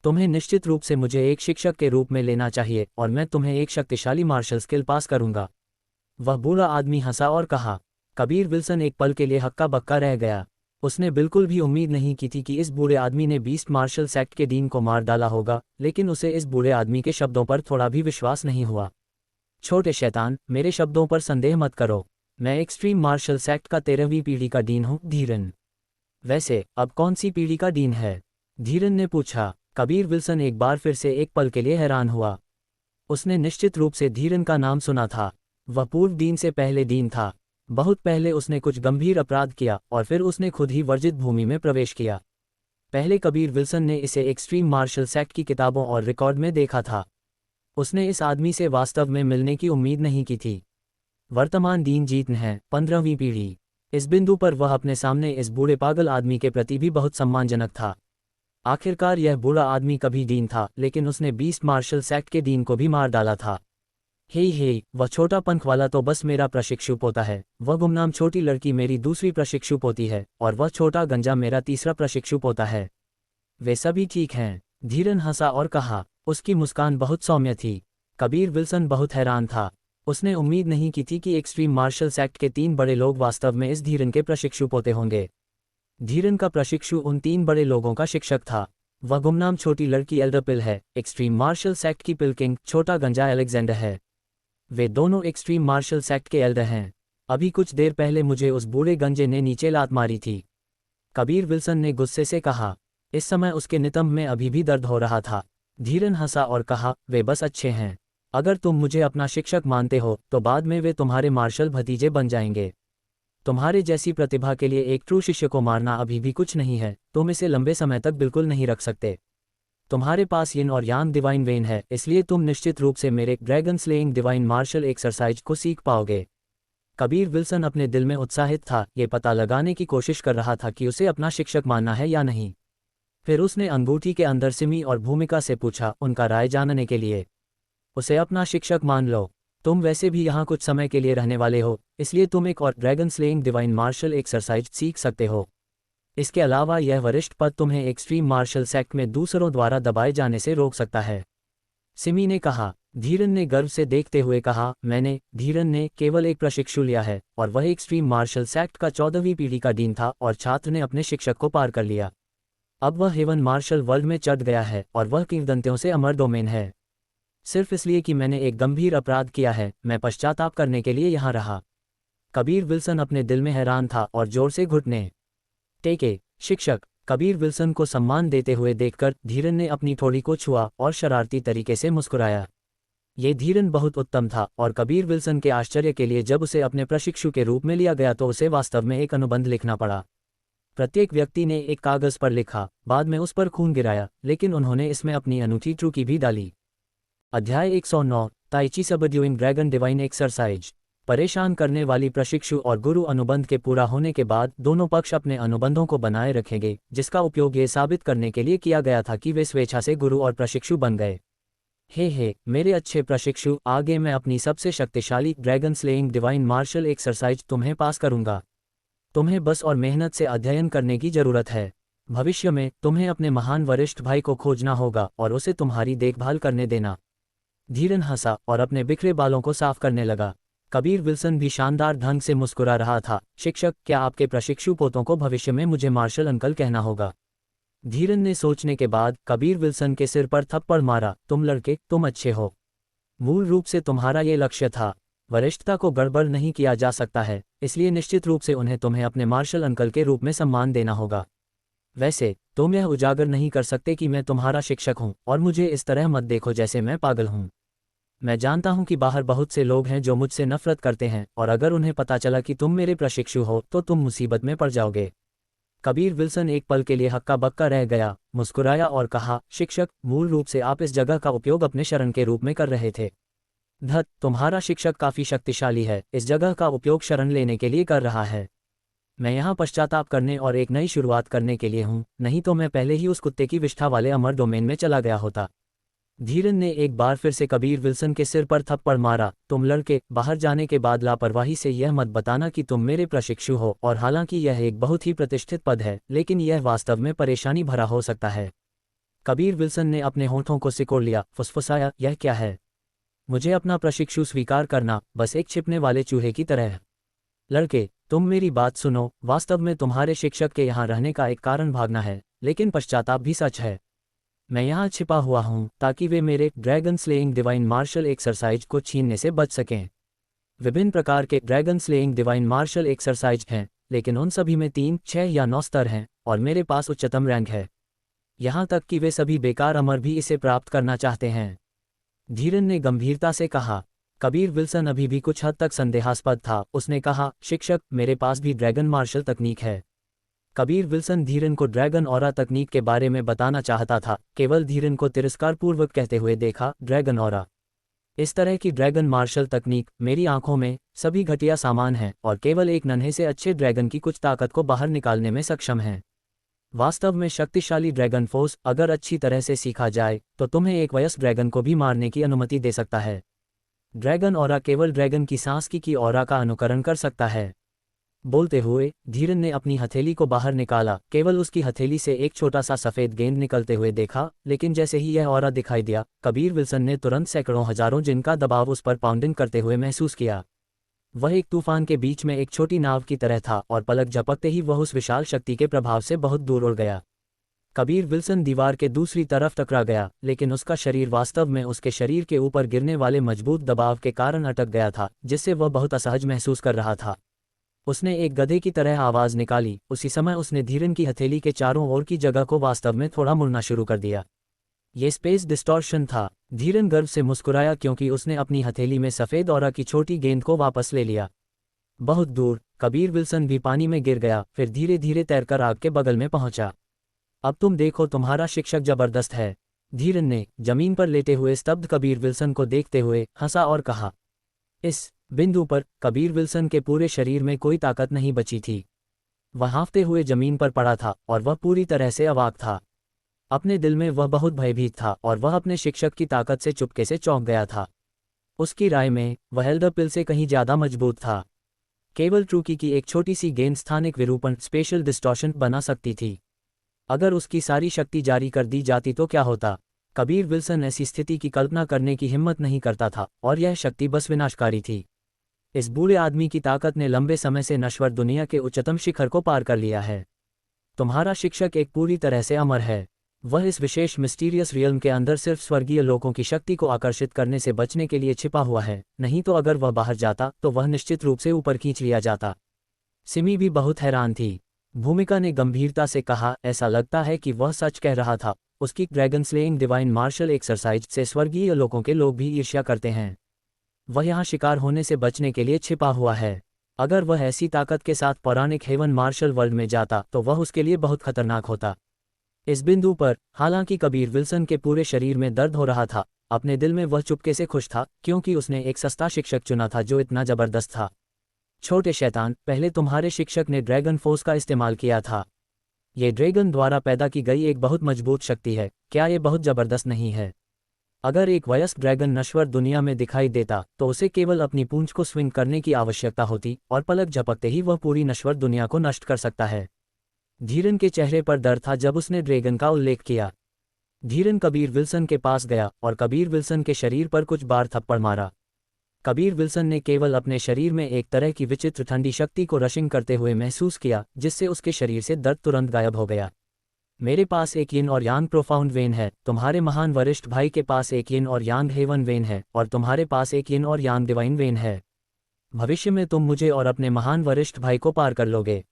तुम्हें निश्चित रूप से मुझे एक शिक्षक के रूप में लेना चाहिए और मैं तुम्हें एक शक्तिशाली मार्शल स्किल पास करूंगा। वह बूढ़ा आदमी हंसा और कहा। कबीर विल्सन एक पल के लिए हक्का बक्का रह गया। उसने बिल्कुल भी उम्मीद नहीं की थी कि इस बूढ़े आदमी ने 20 मार्शल सेक्ट के डीन को मार डाला होगा, लेकिन उसे इस बूढ़े आदमी के शब्दों पर थोड़ा भी विश्वास नहीं हुआ। छोटे शैतान, मेरे शब्दों पर संदेह मत करो। मैं एक्सट्रीम मार्शल सेक्ट का 13वीं पीढ़ी का डीन हूँ, धीरन। वैसे अब कौन सी पीढ़ी का डीन है? धीरन ने पूछा। कबीर विल्सन एक बार फिर से एक पल के लिए हैरान हुआ। उसने निश्चित रूप से धीरन का नाम सुना था। वह पूर्व डीन से पहले डीन था। बहुत पहले उसने कुछ गंभीर अपराध किया और फिर उसने खुद ही वर्जित भूमि में प्रवेश किया। पहले कबीर विल्सन ने इसे एक्सट्रीम मार्शल सेक्ट की किताबों और रिकॉर्ड में देखा था। उसने इस आदमी से वास्तव में मिलने की उम्मीद नहीं की थी। वर्तमान डीन जीतन है, 15वीं पीढ़ी। इस बिंदु पर वह अपने सामने इस बूढ़े पागल आदमी के प्रति भी बहुत सम्मानजनक था। आखिरकार यह बूढ़ा आदमी कभी डीन था, लेकिन उसने 20 मार्शल सेक्ट के डीन को भी मार डाला था। हे, वह छोटा पंख वाला तो बस मेरा प्रशिक्षु पोता है। वह गुमनाम छोटी लड़की मेरी दूसरी प्रशिक्षु पोती है और वह छोटा गंजा मेरा तीसरा प्रशिक्षु पोता है। वे सभी ठीक हैं। धीरन हंसा और कहा। उसकी मुस्कान बहुत सौम्य थी। कबीर विल्सन बहुत हैरान था। उसने उम्मीद नहीं की थी कि एक्सट्रीम मार्शल सेक्ट के 3 बड़े लोग वास्तव में इस धीरन के प्रशिक्षु पोते होंगे। धीरन का प्रशिक्षु उन 3 बड़े लोगों का शिक्षक था। वह गुमनाम छोटी लड़की एल्डर पिल है, एक्सट्रीम मार्शल सेक्ट की पिल किंग छोटा गंजा अलेक्जेंडर है। वे दोनों एक्सट्रीम मार्शल सेक्ट के एल्डर हैं। अभी कुछ देर पहले मुझे उस बूढ़े गंजे ने नीचे लात मारी थी। कबीर विल्सन ने गुस्से से कहा। इस समय उसके नितंब में अभी भी दर्द हो रहा था। धीरन हंसा और कहा, वे बस अच्छे हैं। अगर तुम मुझे अपना शिक्षक मानते हो तो बाद में वे तुम्हारे मार्शल भतीजे बन जाएंगे। तुम्हारे जैसी प्रतिभा के लिए एक ट्रू शिष्य को मारना अभी भी कुछ नहीं है। तुम इसे लंबे समय तक बिल्कुल नहीं रख सकते। तुम्हारे पास यिन और यांग डिवाइन वेन है, इसलिए तुम निश्चित रूप से मेरे dragon slaying divine martial exercise को सीख पाओगे। कबीर विल्सन अपने दिल में उत्साहित था, ये पता लगाने की कोशिश कर रहा था कि उसे अपना शिक्षक मानना है या नहीं। फिर उसने अंगूठी के अंदर सिमी और भूमिका से पूछा, उनका राय जानने के लिए। उसे अपना शिक्षक मान लो। तुम वैसे भी यहाँ कुछ समय के लिए रहने वाले हो, इसलिए तुम एक और dragon slaying divine martial exercise सीख सकते हो। इसके अलावा यह वरिष्ठ पद तुम्हें एक्सट्रीम मार्शल सेक्ट में दूसरों द्वारा दबाए जाने से रोक सकता है। सिमी ने कहा। धीरन ने गर्व से देखते हुए कहा, धीरन ने केवल एक प्रशिक्षु लिया है और वह एक्सट्रीम मार्शल सेक्ट का 14वीं पीढ़ी का डीन था और छात्र ने अपने शिक्षक को पार कर लिया। अब वह हेवन मार्शल वर्ल्ड में चढ़ गया है और वह किंवदंतियों से अमर डोमेन है। सिर्फ इसलिए कि मैंने एक गंभीर अपराध किया है, मैं पश्चाताप करने के लिए यहाँ रहा। कबीर विल्सन अपने दिल में हैरान था और जोर से घुटने टेके। शिक्षक। कबीर विल्सन को सम्मान देते हुए देखकर धीरन ने अपनी ठोड़ी को छुआ और शरारती तरीके से मुस्कुराया। ये धीरन बहुत उत्तम था और कबीर विल्सन के आश्चर्य के लिए जब उसे अपने प्रशिक्षु के रूप में लिया गया तो उसे वास्तव में एक अनुबंध लिखना पड़ा। प्रत्येक व्यक्ति ने एक कागज पर लिखा, बाद में उस पर खून गिराया, लेकिन उन्होंने इसमें अपनी अनूठी ट्रुकी भी डाली। अध्याय 109, tai chi subduing dragon divine exercise. परेशान करने वाली प्रशिक्षु और गुरु अनुबंध के पूरा होने के बाद दोनों पक्ष अपने अनुबंधों को बनाए रखेंगे, जिसका उपयोग ये साबित करने के लिए किया गया था कि वे स्वेच्छा से गुरु और प्रशिक्षु बन गए। हे मेरे अच्छे प्रशिक्षु, आगे मैं अपनी सबसे शक्तिशाली dragon slaying divine martial exercise तुम्हें पास करूंगा। तुम्हें बस और मेहनत से अध्ययन करने की जरूरत है। भविष्य में तुम्हें अपने महान वरिष्ठ भाई को खोजना होगा और उसे तुम्हारी देखभाल करने देना। धीरन हंसा और अपने बिखरे बालों को साफ करने लगा। कबीर विल्सन भी शानदार ढंग से मुस्कुरा रहा था। शिक्षक, क्या आपके प्रशिक्षु पोतों को भविष्य में मुझे मार्शल अंकल कहना होगा? धीरन ने सोचने के बाद कबीर विल्सन के सिर पर थप्पड़ मारा। तुम लड़के, तुम अच्छे हो। मूल रूप से तुम्हारा ये लक्ष्य था। वरिष्ठता को गड़बड़ नहीं किया जा सकता है, इसलिए निश्चित रूप से उन्हें तुम्हें अपने मार्शल अंकल के रूप में सम्मान देना होगा। वैसे तुम यह उजागर नहीं कर सकते कि मैं तुम्हारा शिक्षक हूं, और मुझे इस तरह मत देखो जैसे मैं पागल हूं। मैं जानता हूं कि बाहर बहुत से लोग हैं जो मुझसे नफरत करते हैं, और अगर उन्हें पता चला कि तुम मेरे प्रशिक्षु हो तो तुम मुसीबत में पड़ जाओगे। कबीर विल्सन एक पल के लिए हक्का बक्का रह गया, मुस्कुराया और कहा, शिक्षक, मूल रूप से आप इस जगह का उपयोग अपने शरण के रूप में कर रहे थे। धत, तुम्हारा शिक्षक काफी शक्तिशाली है, इस जगह का उपयोग शरण लेने के लिए कर रहा है। मैं यहाँ पश्चाताप करने और एक नई शुरुआत करने के लिए हूँ, नहीं तो मैं पहले ही उस कुत्ते की विष्ठा वाले अमर डोमेन में चला गया होता। धीरन ने एक बार फिर से कबीर विल्सन के सिर पर थप्पड़ मारा। तुम लड़के, बाहर जाने के बाद लापरवाही से यह मत बताना कि तुम मेरे प्रशिक्षु हो, और हालांकि यह एक बहुत ही प्रतिष्ठित पद है, लेकिन यह वास्तव में परेशानी भरा हो सकता है। कबीर विल्सन ने अपने होठों को सिकोड़ लिया, फुसफुसाया, यह क्या है? मुझे अपना प्रशिक्षु स्वीकार करना बस एक छिपने वाले चूहे की तरह है। लड़के, तुम मेरी बात सुनो, वास्तव में तुम्हारे शिक्षक के यहाँ रहने का एक कारण भागना है, लेकिन पश्चाताप भी सच है। मैं यहाँ छिपा हुआ हूँ ताकि वे मेरे dragon slaying divine martial exercise को छीनने से बच सकें। विभिन्न प्रकार के dragon slaying divine martial exercise हैं, लेकिन उन सभी में 3, 6 या 9 स्तर हैं, और मेरे पास उच्चतम रैंक है। यहाँ तक कि वे सभी बेकार अमर भी इसे प्राप्त करना चाहते हैं। धीरन ने गंभीरता से कहा। कबीर विल्सन अभी भी कुछ हद तक संदेहास्पद था। उसने कहा, शिक्षक, मेरे पास भी ड्रैगन मार्शल तकनीक है। कबीर विल्सन धीरन को ड्रैगन ऑरा तकनीक के बारे में बताना चाहता था, केवल धीरन को तिरस्कारपूर्वक कहते हुए देखा, ड्रैगन ऑरा। इस तरह की ड्रैगन मार्शल तकनीक मेरी आंखों में सभी घटिया सामान है, और केवल एक नन्हे से अच्छे ड्रैगन की कुछ ताकत को बाहर निकालने में सक्षम है। वास्तव में शक्तिशाली ड्रैगन फोर्स अगर अच्छी तरह से सीखा जाए तो तुम्हें एक वयस्क ड्रैगन को भी मारने की अनुमति दे सकता है। ड्रैगन ऑरा केवल ड्रैगन की सांस की ऑरा का अनुकरण कर सकता है। बोलते हुए धीरन ने अपनी हथेली को बाहर निकाला। केवल उसकी हथेली से एक छोटा सा सफेद गेंद निकलते हुए देखा, लेकिन जैसे ही यह ऑरा दिखाई दिया, कबीर विल्सन ने तुरंत सैकड़ों हजारों जिन का दबाव उस पर पाउंडिंग करते हुए महसूस किया। वह एक तूफान के बीच में एक छोटी नाव की तरह था, और पलक झपकते ही वह उस विशाल शक्ति के प्रभाव से बहुत दूर उड़ गया। कबीर विल्सन दीवार के दूसरी तरफ टकरा गया, लेकिन उसका शरीर वास्तव में उसके शरीर के ऊपर गिरने वाले मजबूत दबाव के कारण अटक गया था, जिससे वह बहुत असहज महसूस कर रहा था। उसने एक गधे की तरह आवाज निकाली। उसी समय उसने धीरन की हथेली के चारों ओर की जगह को वास्तव में थोड़ा मुड़ना शुरू कर दिया। ये स्पेस डिस्टॉर्शन था। धीरन गर्व से मुस्कुराया क्योंकि उसने अपनी हथेली में सफेद ऑरा की छोटी गेंद को वापस ले लिया। बहुत दूर कबीर विल्सन भी पानी में गिर गया, फिर धीरे धीरे तैरकर आग के बगल में पहुंचा। अब तुम देखो, तुम्हारा शिक्षक जबरदस्त है। धीरन ने जमीन पर लेटे हुए स्तब्ध कबीर विल्सन को देखते हुए हंसा और कहा। इस बिंदु पर कबीर विल्सन के पूरे शरीर में कोई ताकत नहीं बची थी। वह हाँफते हुए जमीन पर पड़ा था, और वह पूरी तरह से अवाक था। अपने दिल में वह बहुत भयभीत था, और वह अपने शिक्षक की ताकत से चुपके से चौंक गया था। उसकी राय में वह एल्डर पिल से कहीं ज्यादा मजबूत था। केवल ट्रूकी की एक छोटी सी गेंद स्थानिक विरूपण स्पेशल डिस्टॉर्शन बना सकती थी। अगर उसकी सारी शक्ति जारी कर दी जाती तो क्या होता? कबीर विल्सन ऐसी स्थिति की कल्पना करने की हिम्मत नहीं करता था, और यह शक्ति बस विनाशकारी थी। इस बूढ़े आदमी की ताकत ने लंबे समय से नश्वर दुनिया के उच्चतम शिखर को पार कर लिया है। तुम्हारा शिक्षक एक पूरी तरह से अमर है। वह इस विशेष मिस्टीरियस रियल्म के अंदर सिर्फ स्वर्गीय लोगों की शक्ति को आकर्षित करने से बचने के लिए छिपा हुआ है, नहीं तो अगर वह बाहर जाता तो वह निश्चित रूप से ऊपर खींच लिया जाता। सिमी भी बहुत हैरान थी। भूमिका ने गंभीरता से कहा, ऐसा लगता है कि वह सच कह रहा था। उसकी dragon slaying divine martial exercise से स्वर्गीय लोगों के लोग भी ईर्ष्या करते हैं। वह यहाँ शिकार होने से बचने के लिए छिपा हुआ है। अगर वह ऐसी ताकत के साथ पौराणिक हेवन मार्शल वर्ल्ड में जाता तो वह उसके लिए बहुत खतरनाक होता। इस बिंदु पर हालांकि कबीर विल्सन के पूरे शरीर में दर्द हो रहा था, अपने दिल में वह चुपके से खुश था, क्योंकि उसने एक सस्ता शिक्षक चुना था जो इतना जबरदस्त था। छोटे शैतान, पहले तुम्हारे शिक्षक ने ड्रैगन फोर्स का इस्तेमाल किया था। ये ड्रैगन द्वारा पैदा की गई एक बहुत मजबूत शक्ति है। क्या ये बहुत जबरदस्त नहीं है? अगर एक वयस्क ड्रैगन नश्वर दुनिया में दिखाई देता तो उसे केवल अपनी पूंछ को स्विंग करने की आवश्यकता होती, और पलक झपकते ही वह पूरी नश्वर दुनिया को नष्ट कर सकता है। धीरन के चेहरे पर डर था जब उसने ड्रैगन का उल्लेख किया। धीरन कबीर विल्सन के पास गया और कबीर विल्सन के शरीर पर कुछ बार थप्पड़ मारा। कबीर विल्सन ने केवल अपने शरीर में एक तरह की विचित्र ठंडी शक्ति को रशिंग करते हुए महसूस किया, जिससे उसके शरीर से दर्द तुरंत गायब हो गया। मेरे पास एक यिन और यांग प्रोफाउंड वेन है, तुम्हारे महान वरिष्ठ भाई के पास एक यिन और यांग हेवन वेन है, और तुम्हारे पास एक यिन और यांग डिवाइन वेन है। भविष्य में तुम मुझे और अपने महान वरिष्ठ भाई को पार कर लोगे।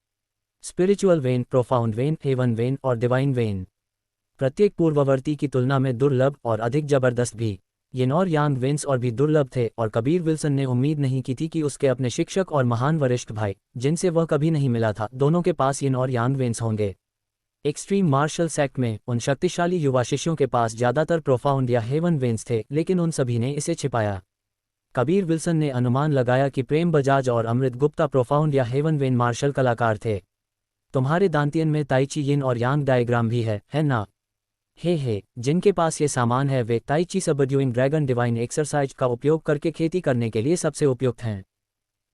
Spiritual vein, profound vein, heaven vein और डिवाइन वेन प्रत्येक पूर्ववर्ती की तुलना में दुर्लभ और अधिक जबरदस्त भी। यिन और यांग वेन्स और भी दुर्लभ थे, और कबीर विल्सन ने उम्मीद नहीं की थी कि उसके अपने शिक्षक और महान वरिष्ठ भाई, जिनसे वह कभी नहीं मिला था, दोनों के पास यिन और यांग वेन्स होंगे। एक्सट्रीम मार्शल सेक्ट में उन शक्तिशाली युवा शिष्यों के पास ज़्यादातर प्रोफाउंड या हेवन वेन्स थे, लेकिन उन सभी ने इसे छिपाया। कबीर विल्सन ने अनुमान लगाया कि प्रेम बजाज और अमृत गुप्ता प्रोफाउंड या हेवन वेन मार्शल कलाकार थे। तुम्हारे दांतियन में ताइची यिन और यांग डायग्राम भी है ना? हे, जिनके पास ये सामान है वे tai chi subduing dragon divine exercise का उपयोग करके खेती करने के लिए सबसे उपयुक्त हैं।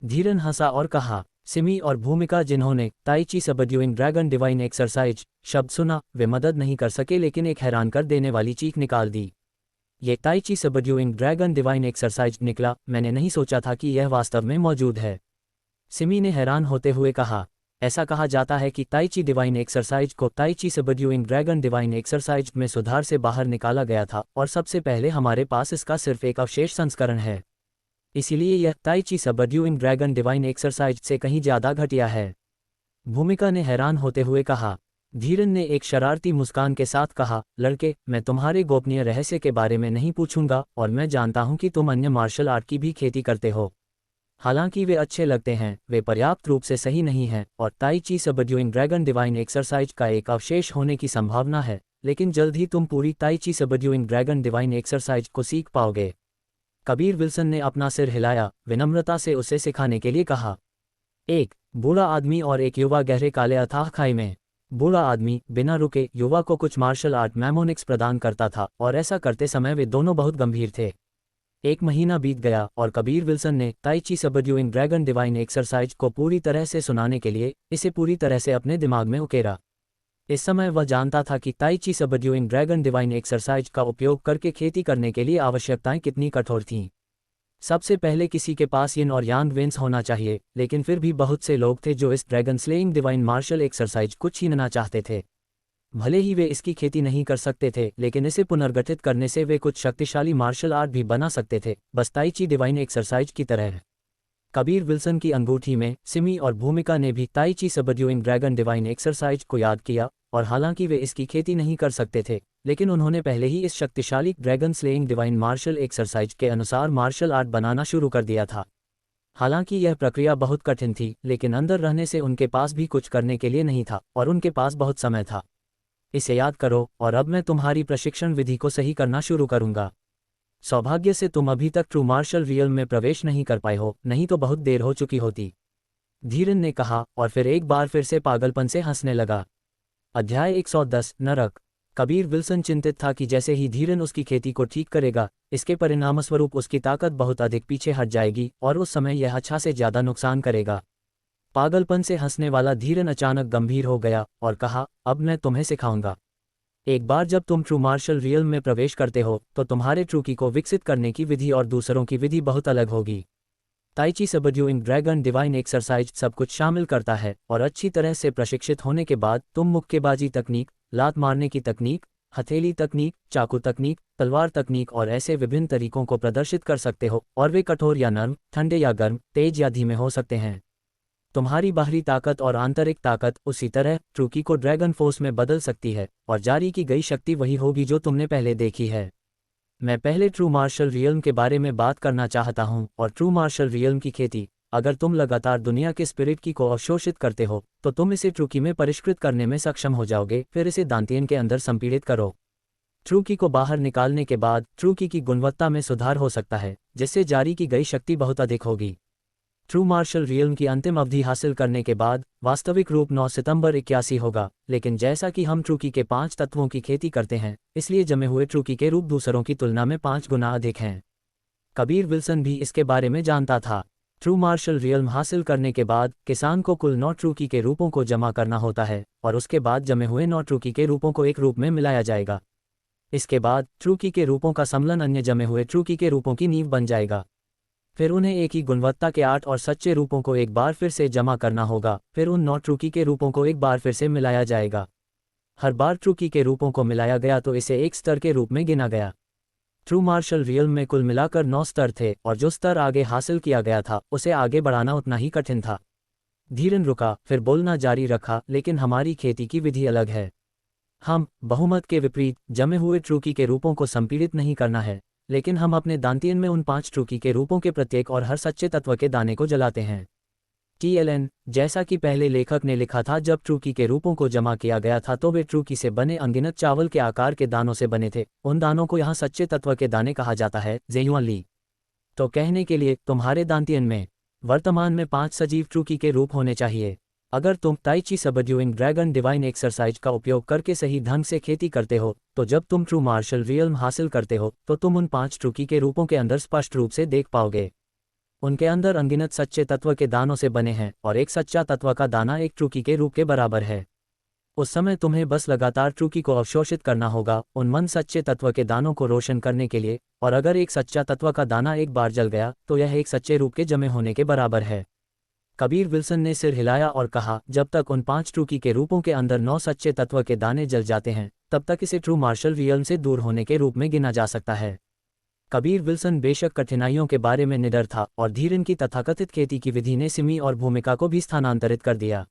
धीरन हंसा और कहा। सिमी और भूमिका, जिन्होंने tai chi subduing dragon divine exercise शब्द सुना, वे मदद नहीं कर सके, लेकिन एक हैरान कर देने वाली चीख निकाल दी। ये tai chi subduing dragon divine exercise निकला, मैंने नहीं सोचा था कि यह वास्तव में मौजूद है। सिमी ने हैरान होते हुए कहा। ऐसा कहा जाता है कि ताइची डिवाइन एक्सरसाइज को tai chi subduing dragon divine exercise में सुधार से बाहर निकाला गया था, और सबसे पहले हमारे पास इसका सिर्फ एक अवशेष संस्करण है। इसीलिए यह tai chi subduing dragon divine exercise से कहीं ज़्यादा घटिया है। भूमिका ने हैरान होते हुए कहा। धीरन ने एक शरारती मुस्कान के साथ कहा, लड़के, मैं तुम्हारे गोपनीय रहस्य के बारे में नहीं पूछूंगा, और मैं जानता हूं कि तुम अन्य मार्शल आर्ट की भी खेती करते हो। हालांकि वे अच्छे लगते हैं, वे पर्याप्त रूप से सही नहीं हैं, और tai chi subduing dragon divine exercise का एक अवशेष होने की संभावना है, लेकिन जल्द ही तुम पूरी tai chi subduing dragon divine exercise को सीख पाओगे। कबीर विल्सन ने अपना सिर हिलाया, विनम्रता से उसे सिखाने के लिए कहा। एक बूढ़ा आदमी और एक युवा गहरे काले अथाह खाई में। बूढ़ा आदमी बिना रुके युवा को कुछ मार्शल आर्ट मैमोनिक्स प्रदान करता था, और ऐसा करते समय वे दोनों बहुत गंभीर थे। एक महीना बीत गया और कबीर विल्सन ने tai chi subduing dragon divine exercise को पूरी तरह से सुनाने के लिए इसे पूरी तरह से अपने दिमाग में उकेरा। इस समय वह जानता था कि tai chi subduing dragon divine exercise का उपयोग करके खेती करने के लिए आवश्यकताएं कितनी कठोर थीं। सबसे पहले किसी के पास यिन और यांग वेन्स होना चाहिए, लेकिन फिर भी बहुत से लोग थे जो इस dragon slaying divine martial exercise को छीनना चाहते थे। भले ही वे इसकी खेती नहीं कर सकते थे, लेकिन इसे पुनर्गठित करने से वे कुछ शक्तिशाली मार्शल आर्ट भी बना सकते थे, बस ताइची डिवाइन एक्सरसाइज की तरह। कबीर विल्सन की अंगूठी में सिमी और भूमिका ने भी tai chi subduing dragon divine exercise को याद किया, और हालांकि वे इसकी खेती नहीं कर सकते थे, लेकिन उन्होंने पहले ही इस शक्तिशाली dragon slaying divine martial exercise के अनुसार मार्शल आर्ट बनाना शुरू कर दिया था। हालांकि यह प्रक्रिया बहुत कठिन थी, लेकिन अंदर रहने से उनके पास भी कुछ करने के लिए नहीं था, और उनके पास बहुत समय था। इसे याद करो, और अब मैं तुम्हारी प्रशिक्षण विधि को सही करना शुरू करूंगा। सौभाग्य से तुम अभी तक ट्रू मार्शल रियल्म में प्रवेश नहीं कर पाए हो, नहीं तो बहुत देर हो चुकी होती, धीरन ने कहा, और फिर एक बार फिर से पागलपन से हंसने लगा। अध्याय 110 नरक। कबीर विल्सन चिंतित था कि जैसे ही धीरन उसकी खेती को ठीक करेगा, इसके परिणामस्वरूप उसकी ताकत बहुत अधिक पीछे हट जाएगी, और उस समय यह अच्छा से ज़्यादा नुकसान करेगा। पागलपन से हंसने वाला धीरन अचानक गंभीर हो गया और कहा, अब मैं तुम्हें सिखाऊंगा। एक बार जब तुम ट्रू मार्शल रियल्म में प्रवेश करते हो, तो तुम्हारे ट्रूकी को विकसित करने की विधि और दूसरों की विधि बहुत अलग होगी। Tai chi subduing dragon divine exercise सब कुछ शामिल करता है, और अच्छी तरह से प्रशिक्षित होने के बाद तुम मुक्केबाजी तकनीक, लात मारने की तकनीक, हथेली तकनीक, चाकू तकनीक, तलवार तकनीक और ऐसे विभिन्न तरीकों को प्रदर्शित कर सकते हो, और वे कठोर या नर्म, ठंडे या गर्म, तेज या धीमे हो सकते हैं। तुम्हारी बाहरी ताकत और आंतरिक ताकत उसी तरह ट्रूकी को ड्रैगन फोर्स में बदल सकती है, और जारी की गई शक्ति वही होगी जो तुमने पहले देखी है। मैं पहले ट्रू मार्शल रियल्म के बारे में बात करना चाहता हूं, और ट्रू मार्शल रियल्म की खेती। अगर तुम लगातार दुनिया के स्पिरिट की को अवशोषित करते हो, तो तुम इसे ट्रूकी में परिष्कृत करने में सक्षम हो जाओगे। फिर इसे दांतियन के अंदर संपीड़ित करो। ट्रूकी को बाहर निकालने के बाद ट्रूकी की गुणवत्ता में सुधार हो सकता है, जिससे जारी की गई शक्ति बहुत अधिक होगी। ट्रू मार्शल रियल्म की अंतिम अवधि हासिल करने के बाद वास्तविक रूप 9 सितंबर 81 होगा, लेकिन जैसा कि हम ट्रूकी के 5 तत्वों की खेती करते हैं, इसलिए जमे हुए ट्रूकी के रूप दूसरों की तुलना में 5 गुना अधिक हैं। कबीर विल्सन भी इसके बारे में जानता था। ट्रू मार्शल रियल्म हासिल करने के बाद किसान को कुल 9 ट्रू की के रूपों को जमा करना होता है और उसके बाद जमे हुए 9 ट्रू की के रूपों को एक रूप में मिलाया जाएगा। इसके बाद ट्रू की के रूपों का सम्मिलन अन्य जमे हुए ट्रू की के रूपों की नींव बन जाएगा। फिर उन्हें एक ही गुणवत्ता के 8 और सच्चे रूपों को एक बार फिर से जमा करना होगा। फिर उन 9 ट्रू की के रूपों को एक बार फिर से मिलाया जाएगा। हर बार ट्रू की के रूपों को मिलाया गया तो इसे एक स्तर के रूप में गिना गया। ट्रू मार्शल रियल्म में कुल मिलाकर 9 स्तर थे और जो स्तर आगे हासिल किया गया था उसे आगे बढ़ाना उतना ही कठिन था। धीरन रुका, फिर बोलना जारी रखा, लेकिन हमारी खेती की विधि अलग है। हम बहुमत के विपरीत जमे हुए ट्रू की के रूपों को संपीड़ित नहीं करना है, लेकिन हम अपने दांतियन में उन 5 ट्रू की के रूपों के प्रत्येक और हर सच्चे तत्व के दाने को जलाते हैं। TLN, जैसा कि पहले लेखक ने लिखा था, जब ट्रू की के रूपों को जमा किया गया था तो वे ट्रू की से बने अनगिनत चावल के आकार के दानों से बने थे। उन दानों को यहाँ सच्चे तत्व के दाने कहा जाता है। ज़ेयुआन ली। तो कहने के लिए तुम्हारे दांतियन में वर्तमान में 5 सजीव ट्रू की के रूप होने चाहिए। अगर तुम ताई ची सबड्यूइंग ड्रैगन डिवाइन एक्सरसाइज का उपयोग करके सही ढंग से खेती करते हो, तो जब तुम ट्रू मार्शल रियल्म हासिल करते हो तो तुम उन 5 ट्रू की के रूपों के अंदर स्पष्ट रूप से देख पाओगे। उनके अंदर अनगिनत सच्चे तत्व के दानों से बने हैं और एक सच्चा तत्व का दाना एक ट्रू की के रूप के बराबर है। उस समय तुम्हें बस लगातार ट्रू की को अवशोषित करना होगा उन मन सच्चे तत्व के दानों को रोशन करने के लिए, और अगर एक सच्चा तत्व का दाना एक बार जल गया तो यह एक सच्चे रूप के जमे होने के बराबर है। कबीर विल्सन ने सिर हिलाया और कहा, जब तक उन 5 ट्रू की के रूपों के अंदर 9 सच्चे तत्व के दाने जल जाते हैं तब तक इसे ट्रू मार्शल रियल्म से दूर होने के रूप में गिना जा सकता है। कबीर विल्सन बेशक कठिनाइयों के बारे में निडर था और धीरन की तथाकथित खेती की विधि ने सिमी और भूमिका को भी स्थानांतरित कर दिया।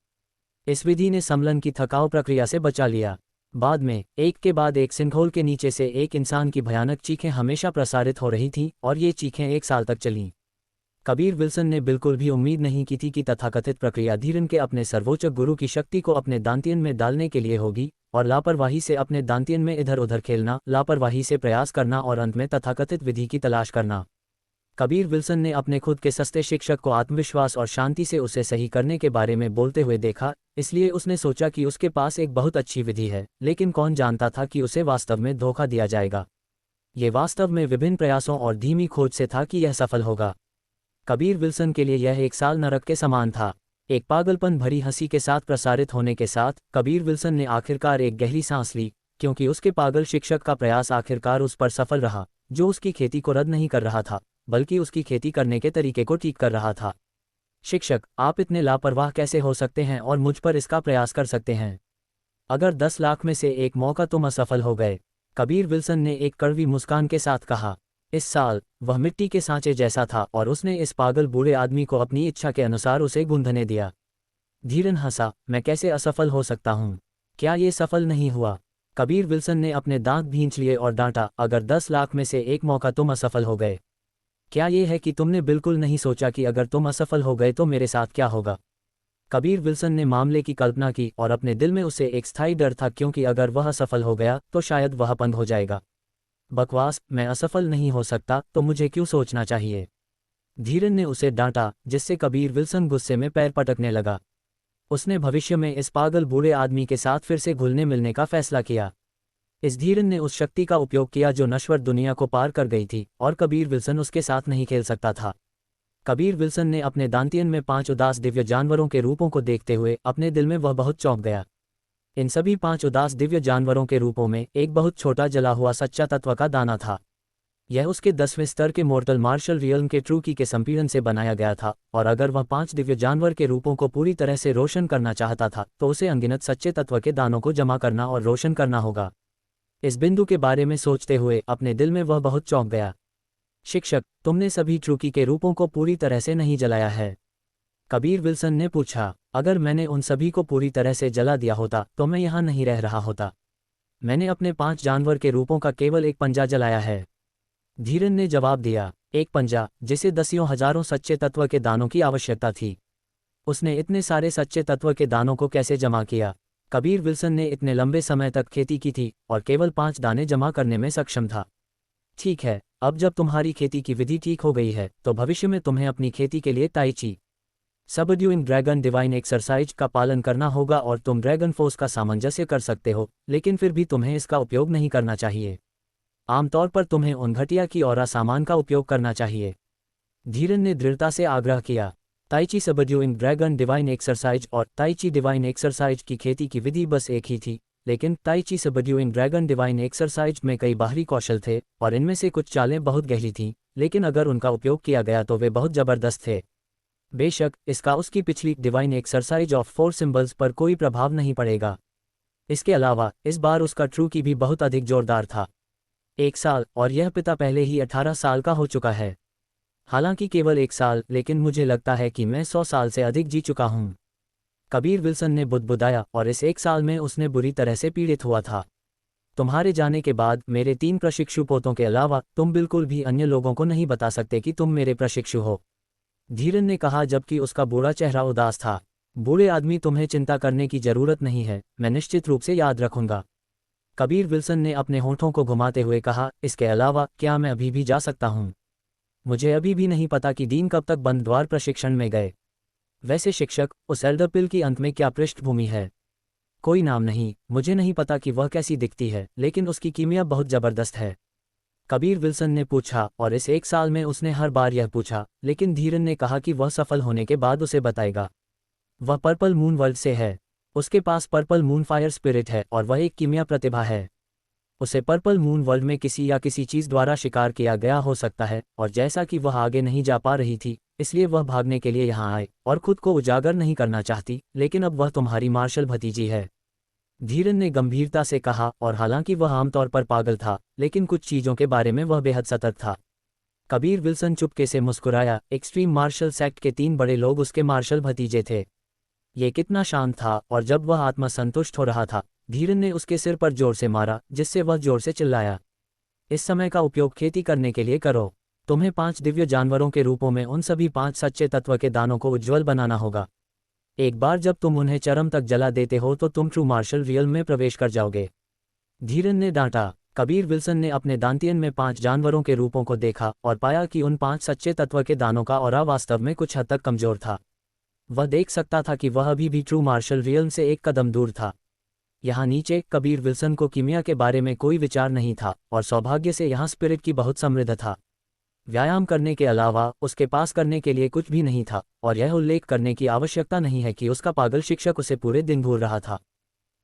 इस विधि ने सम्लन की थकाऊ प्रक्रिया से बचा लिया। बाद में एक के बाद एक सिंघोल के नीचे से एक इंसान की भयानक चीखें हमेशा प्रसारित हो रही थीं और ये चीखें 1 साल तक चलीं। कबीर विल्सन ने बिल्कुल भी उम्मीद नहीं की थी कि तथाकथित प्रक्रिया धीरन के अपने सर्वोच्च गुरु की शक्ति को अपने दांतियन में डालने के लिए होगी, और लापरवाही से अपने दांतियन में इधर उधर खेलना, लापरवाही से प्रयास करना और अंत में तथाकथित विधि की तलाश करना। कबीर विल्सन ने अपने खुद के सस्ते शिक्षक को आत्मविश्वास और शांति से उसे सही करने के बारे में बोलते हुए देखा, इसलिए उसने सोचा कि उसके पास एक बहुत अच्छी विधि है, लेकिन कौन जानता था कि उसे वास्तव में धोखा दिया जाएगा। ये वास्तव में विभिन्न प्रयासों और धीमी खोज से था कि यह सफल होगा। कबीर विल्सन के लिए यह 1 साल नरक के समान था। एक पागलपन भरी हंसी के साथ प्रसारित होने के साथ कबीर विल्सन ने आखिरकार एक गहरी सांस ली, क्योंकि उसके पागल शिक्षक का प्रयास आखिरकार उस पर सफल रहा, जो उसकी खेती को रद्द नहीं कर रहा था बल्कि उसकी खेती करने के तरीके को ठीक कर रहा था। शिक्षक, आप इतने लापरवाह कैसे हो सकते हैं और मुझ पर इसका प्रयास कर सकते हैं? अगर 10 लाख में से एक मौका तुम असफल हो गए, कबीर विल्सन ने एक कड़वी मुस्कान के साथ कहा। इस साल वह मिट्टी के सांचे जैसा था और उसने इस पागल बूढ़े आदमी को अपनी इच्छा के अनुसार उसे गूंथने दिया। धीरन हंसा, मैं कैसे असफल हो सकता हूँ? क्या ये सफल नहीं हुआ? कबीर विल्सन ने अपने दांत भींच लिए और डांटा, अगर 10 लाख में से एक मौका तुम असफल हो गए, क्या ये है कि तुमने बिल्कुल नहीं सोचा कि अगर तुम असफल हो गए तो मेरे साथ क्या होगा? कबीर विल्सन ने मामले की कल्पना की और अपने दिल में उसे एक स्थायी डर था, क्योंकि अगर वह असफल हो गया तो शायद वह बंद हो जाएगा। बकवास, मैं असफल नहीं हो सकता तो मुझे क्यों सोचना चाहिए? धीरन ने उसे डांटा, जिससे कबीर विल्सन गुस्से में पैर पटकने लगा। उसने भविष्य में इस पागल बूढ़े आदमी के साथ फिर से घुलने मिलने का फैसला किया। इस धीरन ने उस शक्ति का उपयोग किया जो नश्वर दुनिया को पार कर गई थी, और कबीर विल्सन उसके साथ नहीं खेल सकता था। कबीर विल्सन ने अपने दांतियन में 5 उदास दिव्य जानवरों के रूपों को देखते हुए अपने दिल में वह बहुत चौंक गया। इन सभी 5 उदास दिव्य जानवरों के रूपों में एक बहुत छोटा जला हुआ सच्चा तत्व का दाना था। यह उसके 10वें स्तर के मोर्टल मार्शल रियल्म के ट्रू की के संपीड़न से बनाया गया था, और अगर वह 5 दिव्य जानवर के रूपों को पूरी तरह से रोशन करना चाहता था तो उसे अनगिनत सच्चे तत्व के दानों को जमा करना और रोशन करना होगा। इस बिंदु के बारे में सोचते हुए अपने दिल में वह बहुत चौंक गया। शिक्षक, तुमने सभी ट्रू की के रूपों को पूरी तरह से नहीं जलाया है? कबीर विल्सन ने पूछा। अगर मैंने उन सभी को पूरी तरह से जला दिया होता तो मैं यहाँ नहीं रह रहा होता। मैंने अपने 5 जानवर के रूपों का केवल एक पंजा जलाया है। धीरन ने जवाब दिया। एक पंजा, जिसे 10 हजारों सच्चे तत्व के दानों की आवश्यकता थी। उसने इतने सारे सच्चे तत्व के दानों को कैसे जमा किया? कबीर विल्सन ने इतने लंबे समय तक खेती की थी और केवल 5 दाने जमा करने में सक्षम था। ठीक है, अब जब तुम्हारी खेती की विधि ठीक हो गई है तो भविष्य में तुम्हें अपनी खेती के लिए ताई ची सबड्यूइंग ड्रैगन डिवाइन एक्सरसाइज का पालन करना होगा और तुम ड्रैगन फोर्स का सामंजस्य कर सकते हो, लेकिन फिर भी तुम्हें इसका उपयोग नहीं करना चाहिए। आमतौर पर तुम्हें उन घटिया की और सामान का उपयोग करना चाहिए। धीरन ने दृढ़ता से आग्रह किया। Tai chi subduing dragon divine exercise और ताइची डिवाइन एक्सरसाइज की खेती की विधि बस एक ही थी, लेकिन tai chi subduing dragon divine exercise में कई बाहरी कौशल थे और इनमें से कुछ चालें बहुत गहरी थीं, लेकिन अगर उनका उपयोग किया गया तो वे बहुत जबरदस्त थे। बेशक इसका उसकी पिछली डिवाइन एक्सरसाइज ऑफ 4 सिंबल्स पर कोई प्रभाव नहीं पड़ेगा। इसके अलावा इस बार उसका ट्रू की भी बहुत अधिक जोरदार था। 1 साल, और यह पिता पहले ही 18 साल का हो चुका है। हालांकि केवल 1 साल, लेकिन मुझे लगता है कि मैं 100 साल से अधिक जी चुका हूं। कबीर विल्सन ने बुदबुदाया, और इस 1 साल में उसने बुरी तरह से पीड़ित हुआ था। तुम्हारे जाने के बाद मेरे 3 प्रशिक्षु पोतों के अलावा तुम बिल्कुल भी अन्य लोगों को नहीं बता सकते कि तुम मेरे प्रशिक्षु हो, धीरन ने कहा जबकि उसका बूढ़ा चेहरा उदास था। बूढ़े आदमी, तुम्हें चिंता करने की जरूरत नहीं है, मैं निश्चित रूप से याद रखूंगा। कबीर विल्सन ने अपने होठों को घुमाते हुए कहा, इसके अलावा क्या मैं अभी भी जा सकता हूं? मुझे अभी भी नहीं पता कि डीन कब तक बंद द्वार प्रशिक्षण में गए। वैसे शिक्षक, उस एल्डरपिल की अंत में क्या पृष्ठभूमि है? कोई नाम नहीं, मुझे नहीं पता कि वह कैसी दिखती है, लेकिन उसकी कीमिया बहुत जबरदस्त है, कबीर विल्सन ने पूछा, और इस 1 साल में उसने हर बार यह पूछा, लेकिन धीरन ने कहा कि वह सफल होने के बाद उसे बताएगा। वह पर्पल मून वर्ल्ड से है। उसके पास पर्पल मून फायर स्पिरिट है और वह एक कीमिया प्रतिभा है। उसे पर्पल मून वर्ल्ड में किसी या किसी चीज द्वारा शिकार किया गया हो सकता है, और जैसा कि वह आगे नहीं जा पा रही थी, इसलिए वह भागने के लिए यहाँ आए और खुद को उजागर नहीं करना चाहती, लेकिन अब वह तुम्हारी मार्शल भतीजी है, धीरन ने गंभीरता से कहा, और हालांकि वह आमतौर पर पागल था, लेकिन कुछ चीजों के बारे में वह बेहद सतर्क था। कबीर विल्सन चुपके से मुस्कुराया। एक्सट्रीम मार्शल सेक्ट के 3 बड़े लोग उसके मार्शल भतीजे थे। ये कितना शांत था, और जब वह आत्मसंतुष्ट हो रहा था, धीरन ने उसके सिर पर जोर से मारा, जिससे वह जोर से चिल्लाया। इस समय का उपयोग खेती करने के लिए करो। तुम्हें 5 दिव्य जानवरों के रूपों में उन सभी 5 सच्चे तत्व के दानों को उज्ज्वल बनाना होगा। एक बार जब तुम उन्हें चरम तक जला देते हो तो तुम ट्रू मार्शल रियल में प्रवेश कर जाओगे, धीरन ने डांटा। कबीर विल्सन ने अपने दांतियन में 5 जानवरों के रूपों को देखा और पाया कि उन 5 सच्चे तत्व के दानों का ऑरा वास्तव में कुछ हद तक कमजोर था। वह देख सकता था कि वह अभी भी ट्रू मार्शल रियल से एक कदम दूर था। यहाँ नीचे कबीर विल्सन को कीमिया के बारे में कोई विचार नहीं था, और सौभाग्य से यहाँ स्पिरिट की बहुत समृद्ध था। व्यायाम करने के अलावा उसके पास करने के लिए कुछ भी नहीं था, और यह उल्लेख करने की आवश्यकता नहीं है कि उसका पागल शिक्षक उसे पूरे दिन घूर रहा था।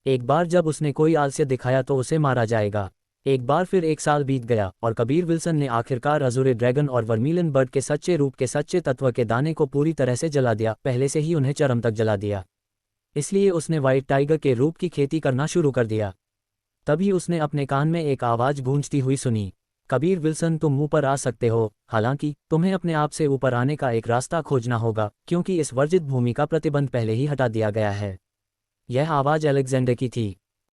एक बार जब उसने कोई आलस्य दिखाया तो उसे मारा जाएगा। एक बार फिर 1 साल बीत गया, और कबीर विल्सन ने आखिरकार अज़ूरे ड्रैगन और वर्मिलन बर्ड के सच्चे रूप के सच्चे तत्व के दाने को पूरी तरह से जला दिया, पहले से ही उन्हें चरम तक जला दिया। इसलिए उसने व्हाइट टाइगर के रूप की खेती करना शुरू कर दिया। तभी उसने अपने कान में एक आवाज़ गूंजती हुई सुनी, कबीर विल्सन, तुम ऊपर आ सकते हो, हालांकि तुम्हें अपने आप से ऊपर आने का एक रास्ता खोजना होगा, क्योंकि इस वर्जित भूमि का प्रतिबंध पहले ही हटा दिया गया है। यह आवाज़ अलेक्जेंडर की थी।